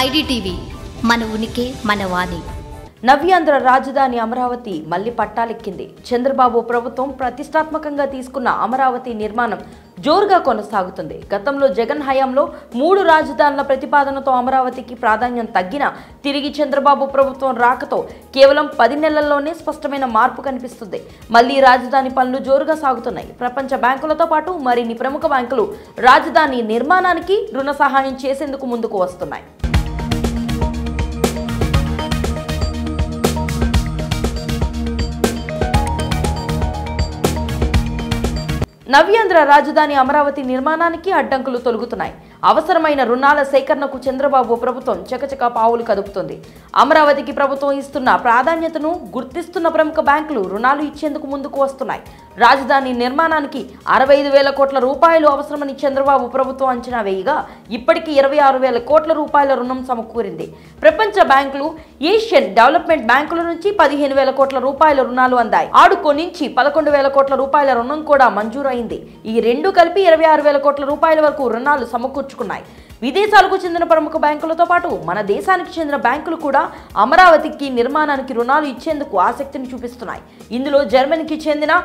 IDTV మన ఉనికి మన వాణి. నవ్యాంధ్ర రాజధాని అమరావతి మళ్లీ పట్టాలెక్కింది. చంద్రబాబు ప్రభుత్వం ప్రతిష్టాత్మకంగా తీసుకున్న అమరావతి నిర్మాణం జోరుగా కొనసాగుతుంది. గతంలో జగన్ హయాంలో 3 రాజధానుల ప్రతిపాదనతో అమరావతికి ప్రాధాన్యం తగ్గినా తిరిగి చంద్రబాబు ప్రభుత్వం రాకతో కేవలం 10 నెలల్లోనే స్పష్టమైన మార్పు కనిపిస్తుంది. మళ్లీ రాజధాని పనులు జోరుగా సాగుతున్నాయి. ప్రపంచ బ్యాంకులతో పాటు మరిన్ని ప్రముఖ బ్యాంకులు రాజధాని నిర్మాణానికి రుణ సహాయం చేసేందుకు ముందుకు వస్తున్నాయి. నవ్యాంధ్ర రాజధాని అమరావతి నిర్మాణానికి అడ్డంకులు తొలగుతున్నాయి. అవసరమైన రుణాల సేకరణకు చంద్రబాబు ప్రభుత్వం చకచకా పావులు కదుపుతుంది. అమరావతికి ప్రభుత్వం ఇస్తున్న ప్రాధాన్యతను గుర్తిస్తున్న ప్రముఖ బ్యాంకులు రుణాలు ఇచ్చేందుకు ముందుకు వస్తున్నాయి. రాజధాని నిర్మాణానికి 65,000 కోట్ల రూపాయలు అవసరమని చంద్రబాబు ప్రభుత్వం అంచనా వేయగా ఇప్పటికీ 26,000 కోట్ల రూపాయల రుణం సమకూరింది. ప్రపంచ బ్యాంకులు, ఏషియన్ డెవలప్మెంట్ బ్యాంకుల నుంచి 15,000 కోట్ల రూపాయల రుణాలు అందాయి. ఆడుకో నుంచి 11,000 కోట్ల రూపాయల రుణం కూడా మంజూరైంది. ఈ రెండు కలిపి 26,000 కోట్ల రూపాయల వరకు రుణాలు సమకూర్చుకున్నాయి. విదేశాలకు చెందిన ప్రముఖ బ్యాంకులతో పాటు మన దేశానికి చెందిన బ్యాంకులు కూడా అమరావతికి నిర్మాణానికి రుణాలు ఇచ్చేందుకు ఆసక్తిని చూపిస్తున్నాయి. ఇందులో జర్మనీకి చెందిన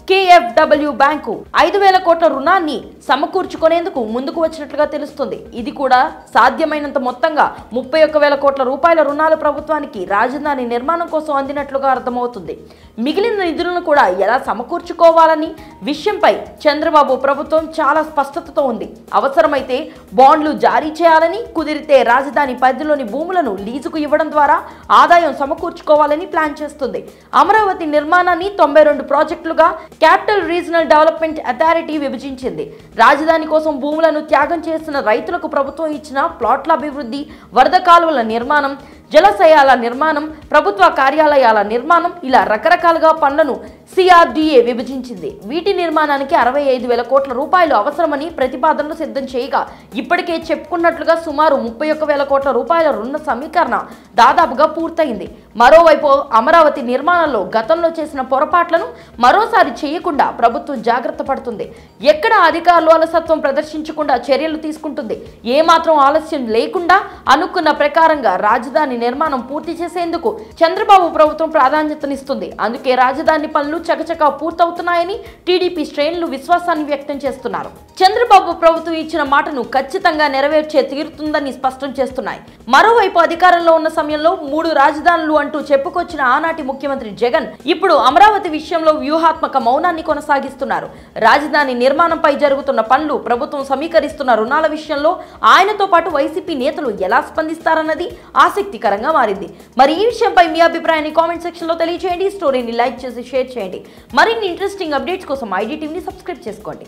KfW బ్యాంకు 5,000 కోట్ల రుణాన్ని సమకూర్చుకునేందుకు ముందుకు వచ్చినట్లుగా తెలుస్తుంది. ఇది కూడా సాధ్యమైనంత మొత్తంగా 31,000 కోట్ల రూపాయల రుణాలు ప్రభుత్వానికి రాజధాని నిర్మాణం కోసం అందినట్లుగా అర్థమవుతుంది. మిగిలిన నిధులను కూడా ఎలా సమకూర్చుకోవాలని విషయంపై చంద్రబాబు ప్రభుత్వం చాలా స్పష్టతతో ఉంది. అవసరమైతే బాండ్లు జారీ చేయాలని, కుదిరితే రాజధాని పరిధిలోని భూములను లీజుకు ఇవ్వడం ద్వారా ఆదాయం సమకూర్చుకోవాలని ప్లాన్ చేస్తుంది. అమరావతి నిర్మాణాన్ని 92 ప్రాజెక్టులుగా క్యాపిటల్ రీజనల్ డెవలప్మెంట్ అథారిటీ విభజించింది. రాజధాని కోసం భూములను త్యాగం చేస్తున్న రైతులకు ప్రభుత్వం ఇచ్చిన ప్లాట్ల అభివృద్ధి, వరద కాలువల నిర్మాణం, జలాశయాల నిర్మాణం, ప్రభుత్వ కార్యాలయాల నిర్మాణం ఇలా రకరకాలుగా పనులను CRDA విభజించింది. వీటి నిర్మాణానికి 65,000 కోట్ల రూపాయలు అవసరమని ప్రతిపాదనలు సిద్ధం చేయగా ఇప్పటికే చెప్పుకున్నట్లుగా సుమారు 31,000 కోట్ల రూపాయల రుణ సమీకరణ దాదాపుగా పూర్తయింది. మరోవైపు అమరావతి నిర్మాణంలో గతంలో చేసిన పొరపాట్లను మరోసారి చేయకుండా ప్రభుత్వం జాగ్రత్త పడుతుంది. ఎక్కడ అధికారులు అలసత్వం ప్రదర్శించకుండా చర్యలు తీసుకుంటుంది. ఏమాత్రం ఆలస్యం లేకుండా అనుకున్న ప్రకారంగా రాజధాని నిర్మాణం పూర్తి చేసేందుకు చంద్రబాబు ప్రభుత్వం ప్రాధాన్యతనిస్తుంది. అందుకే రాజధాని పనులు చకచకా పూర్తవుతున్నాయని టీడీపీ శ్రేణులు విశ్వాసాన్ని వ్యక్తం చేస్తున్నారు. చంద్రబాబు ప్రభుత్వం ఇచ్చిన మాటను ఖచ్చితంగా నెరవేర్చే తీరుతుందని స్పష్టం చేస్తున్నాయి. మరోవైపు అధికారంలో ఉన్న సమయంలో 3 రాజధానులు అంటూ చెప్పుకొచ్చిన ఆనాటి ముఖ్యమంత్రి జగన్ ఇప్పుడు అమరావతి విషయంలో వ్యూహాత్మక మౌనాన్ని కొనసాగిస్తున్నారు. రాజధాని నిర్మాణంపై జరుగుతున్న పనులు, ప్రభుత్వం సమీకరిస్తున్న రుణాల విషయంలో ఆయనతో పాటు వైసీపీ నేతలు ఎలా స్పందిస్తారన్నది ఆసక్తికరంగా మారింది. మరి ఈ విషయంపై మీ అభిప్రాయాన్ని కామెంట్ సెక్షన్ లో తెలియజేయండి. స్టోరీని లైక్ చేసి షేర్ చేయండి. మరిన్ని ఇంట్రెస్టింగ్ అప్డేట్స్ కోసం ఐడిటీవీని సబ్స్క్రైబ్ చేసుకోండి.